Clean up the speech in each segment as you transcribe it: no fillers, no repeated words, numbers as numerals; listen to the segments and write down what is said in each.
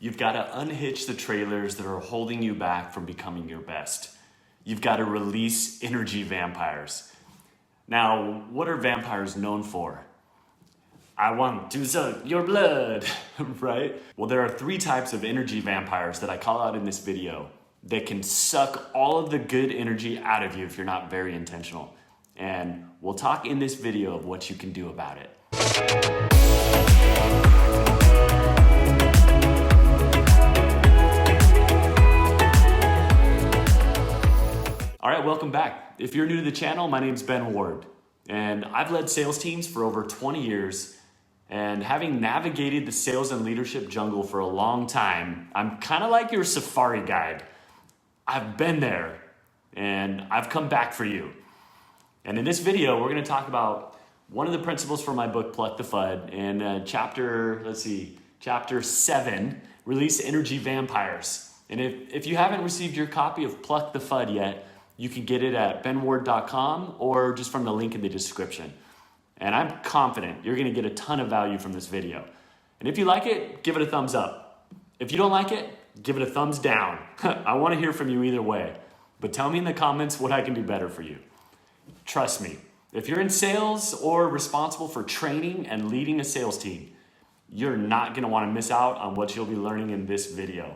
You've got to unhitch the trailers that are holding you back from becoming your best. You've got to release energy vampires. Now, what are vampires known for? I want to suck your blood, right? Well, there are 3 types of energy vampires that I call out in this video that can suck all of the good energy out of you if you're not very intentional. And we'll talk in this video of what you can do about it. All right, welcome back. If you're new to the channel, my name's Ben Ward, and I've led sales teams for over 20 years. And having navigated the sales and leadership jungle for a long time, I'm kind of like your safari guide. I've been there, and I've come back for you. And in this video, we're going to talk about one of the principles for my book, Pluck the FUD, and chapter 7, Release Energy Vampires. And if you haven't received your copy of Pluck the FUD yet, you can get it at benward.com or just from the link in the description. And I'm confident you're gonna get a ton of value from this video. And if you like it, give it a thumbs up. If you don't like it, give it a thumbs down. I wanna hear from you either way. But tell me in the comments what I can do better for you. Trust me, if you're in sales or responsible for training and leading a sales team, you're not gonna wanna miss out on what you'll be learning in this video.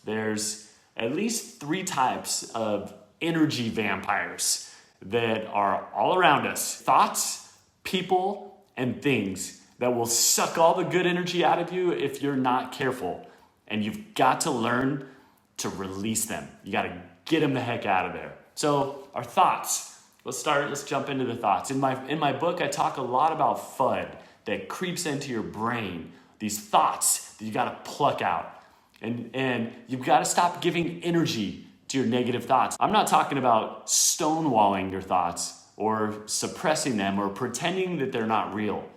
There's at least 3 types of energy vampires that are all around us. Thoughts, people, and things that will suck all the good energy out of you if you're not careful. And you've got to learn to release them. You got to get them the heck out of there. So our thoughts, let's jump into the thoughts. In my book, I talk a lot about FUD that creeps into your brain, these thoughts that you got to pluck out. And you've got to stop giving energy to your negative thoughts. I'm not talking about stonewalling your thoughts or suppressing them or pretending that they're not real.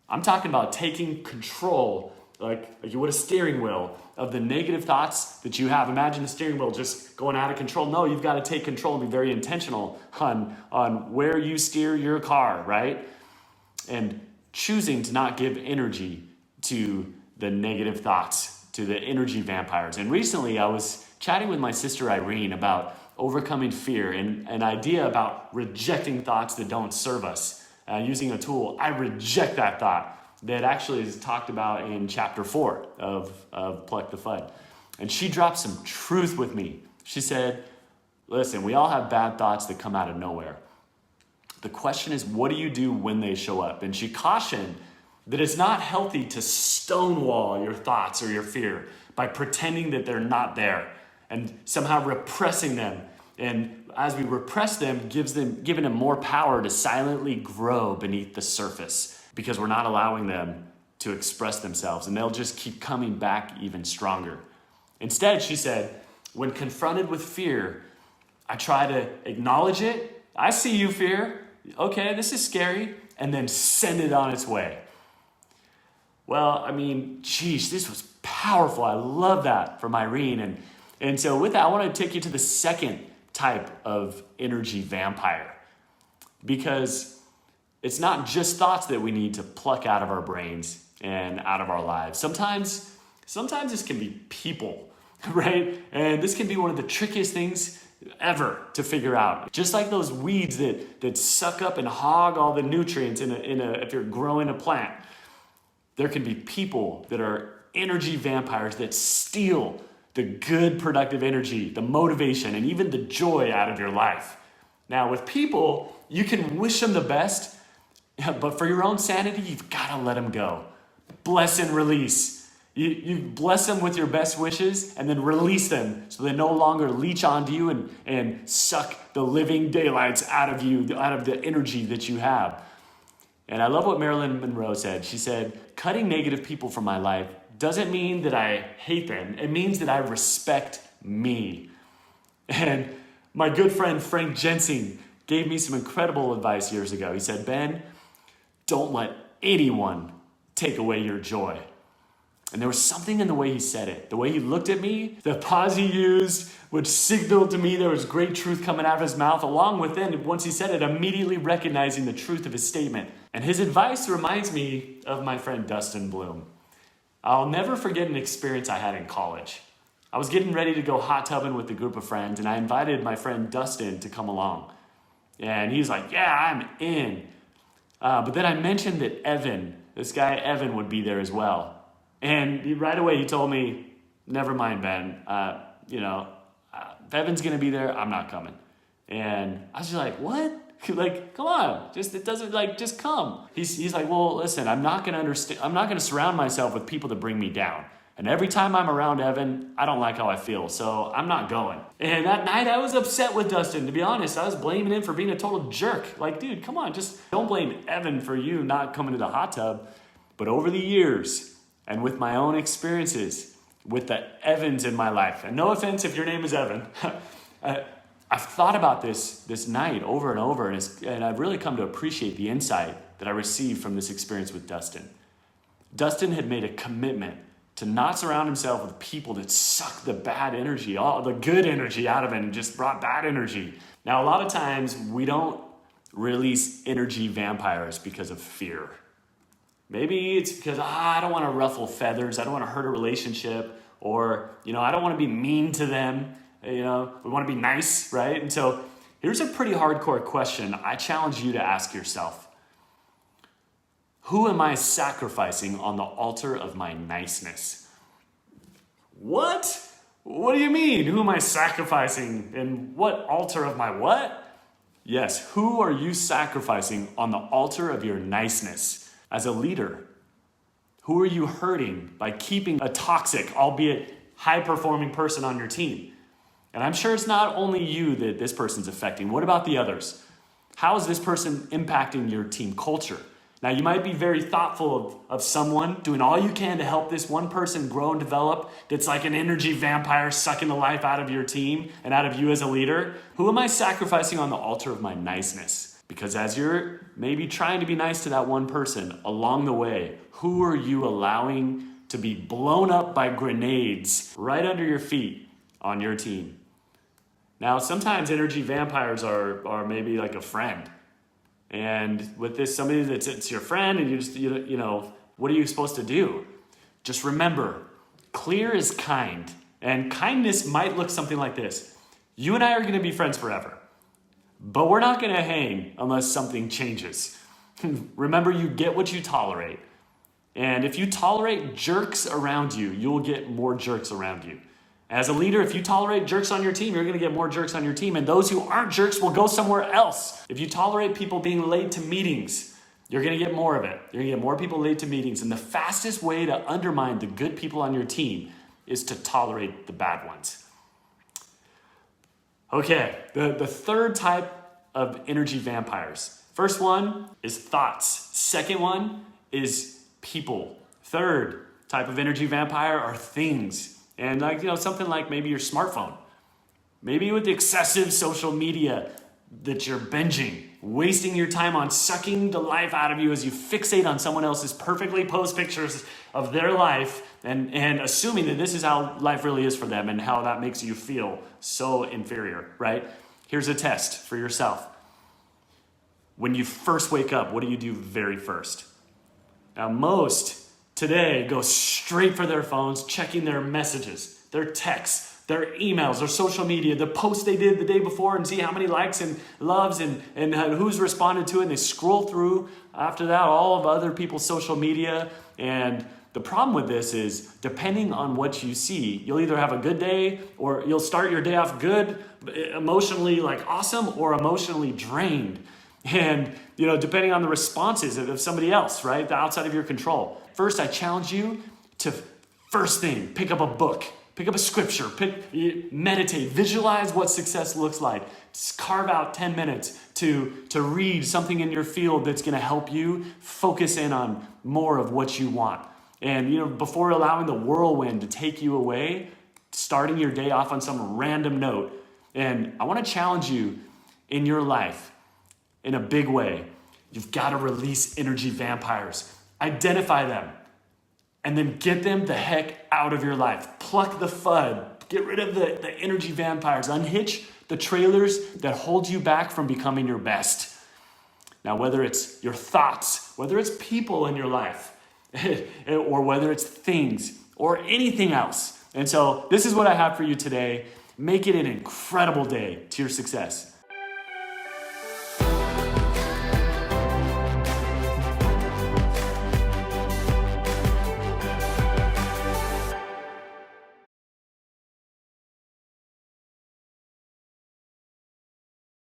I'm talking about taking control, like you would a steering wheel, of the negative thoughts that you have. Imagine the steering wheel just going out of control. No, you've got to take control and be very intentional on where you steer your car, right? And choosing to not give energy to the negative thoughts, to the energy vampires. And recently I was chatting with my sister Irene about overcoming fear and an idea about rejecting thoughts that don't serve us. Using a tool, I reject that thought that actually is talked about in chapter 4 of Pluck the FUD. And she dropped some truth with me. She said, listen, we all have bad thoughts that come out of nowhere. The question is, what do you do when they show up? And she cautioned that it's not healthy to stonewall your thoughts or your fear by pretending that they're not there and somehow repressing them. And as we repress them, giving them more power to silently grow beneath the surface because we're not allowing them to express themselves, and they'll just keep coming back even stronger. Instead, she said, when confronted with fear, I try to acknowledge it. I see you, fear. Okay, this is scary, and then send it on its way. Well, I mean, geez, this was powerful. I love that from Irene. And so with that, I want to take you to the second type of energy vampire, because it's not just thoughts that we need to pluck out of our brains and out of our lives. Sometimes this can be people, right? And this can be one of the trickiest things ever to figure out. Just like those weeds that suck up and hog all the nutrients if you're growing a plant. There can be people that are energy vampires that steal the good productive energy, the motivation, and even the joy out of your life. Now with people, you can wish them the best, but for your own sanity, you've got to let them go. Bless and release. You bless them with your best wishes and then release them so they no longer leech onto you and suck the living daylights out of you, out of the energy that you have. And I love what Marilyn Monroe said. She said, cutting negative people from my life doesn't mean that I hate them. It means that I respect me. And my good friend Frank Jensen gave me some incredible advice years ago. He said, Ben, don't let anyone take away your joy. And there was something in the way he said it, the way he looked at me, the pause he used, which signaled to me there was great truth coming out of his mouth, along with then, once he said it, immediately recognizing the truth of his statement. And his advice reminds me of my friend Dustin Bloom. I'll never forget an experience I had in college. I was getting ready to go hot tubbing with a group of friends, and I invited my friend Dustin to come along. And he's like, yeah, I'm in. But then I mentioned that this guy Evan would be there as well. And right away he told me, never mind, Ben. If Evan's going to be there, I'm not coming. And I was just like, what? Like, come on, just come. He's like, well, listen, I'm not going to surround myself with people that bring me down. And every time I'm around Evan, I don't like how I feel, so I'm not going. And that night I was upset with Dustin, to be honest. I was blaming him for being a total jerk. Like, dude, come on, just don't blame Evan for you not coming to the hot tub. But over the years, and with my own experiences, with the Evans in my life, and no offense if your name is Evan, I've thought about this night over and over, and I've really come to appreciate the insight that I received from this experience with Dustin. Dustin had made a commitment to not surround himself with people that suck the bad energy, all the good energy out of it, and just brought bad energy. Now, a lot of times we don't release energy vampires because of fear. Maybe it's because I don't want to ruffle feathers, I don't want to hurt a relationship, or I don't want to be mean to them. We want to be nice, right? And so here's a pretty hardcore question I challenge you to ask yourself. Who am I sacrificing on the altar of my niceness? What? What do you mean? Who am I sacrificing? And what altar of my what? Yes, who are you sacrificing on the altar of your niceness as a leader? Who are you hurting by keeping a toxic, albeit high-performing person on your team? And I'm sure it's not only you that this person's affecting. What about the others? How is this person impacting your team culture? Now, you might be very thoughtful of someone, doing all you can to help this one person grow and develop that's like an energy vampire sucking the life out of your team and out of you as a leader. Who am I sacrificing on the altar of my niceness? Because as you're maybe trying to be nice to that one person along the way, who are you allowing to be blown up by grenades right under your feet on your team? Now, sometimes energy vampires are maybe like a friend. And with this, somebody it's your friend, and what are you supposed to do? Just remember, clear is kind. And kindness might look something like this. You and I are going to be friends forever, but we're not going to hang unless something changes. Remember, you get what you tolerate. And if you tolerate jerks around you, you'll get more jerks around you. As a leader, if you tolerate jerks on your team, you're going to get more jerks on your team, and those who aren't jerks will go somewhere else. If you tolerate people being late to meetings, you're going to get more of it. You're going to get more people late to meetings, and the fastest way to undermine the good people on your team is to tolerate the bad ones. Okay, the third type of energy vampires. First one is thoughts. Second one is people. Third type of energy vampire are things. And something like maybe your smartphone. Maybe with the excessive social media that you're binging, wasting your time on sucking the life out of you as you fixate on someone else's perfectly posed pictures of their life and assuming that this is how life really is for them and how that makes you feel so inferior, right? Here's a test for yourself. When you first wake up, what do you do very first? Now, most today go straight for their phones, checking their messages, their texts, their emails, their social media, the posts they did the day before, and see how many likes and loves and who's responded to it. And they scroll through after that all of other people's social media. And the problem with this is, depending on what you see, you'll either have a good day, or you'll start your day off good, emotionally awesome, or emotionally drained. And depending on the responses of somebody else, right, outside of your control. First, I challenge you to first thing, pick up a book, pick up a scripture, meditate, visualize what success looks like. Just carve out 10 minutes to read something in your field that's going to help you focus in on more of what you want. And before allowing the whirlwind to take you away, starting your day off on some random note. And I want to challenge you in your life in a big way. You've got to release energy vampires. Identify them, and then get them the heck out of your life. Pluck the FUD. Get rid of the energy vampires. Unhitch the trailers that hold you back from becoming your best. Now, whether it's your thoughts, whether it's people in your life, or whether it's things or anything else. And so this is what I have for you today. Make it an incredible day to your success.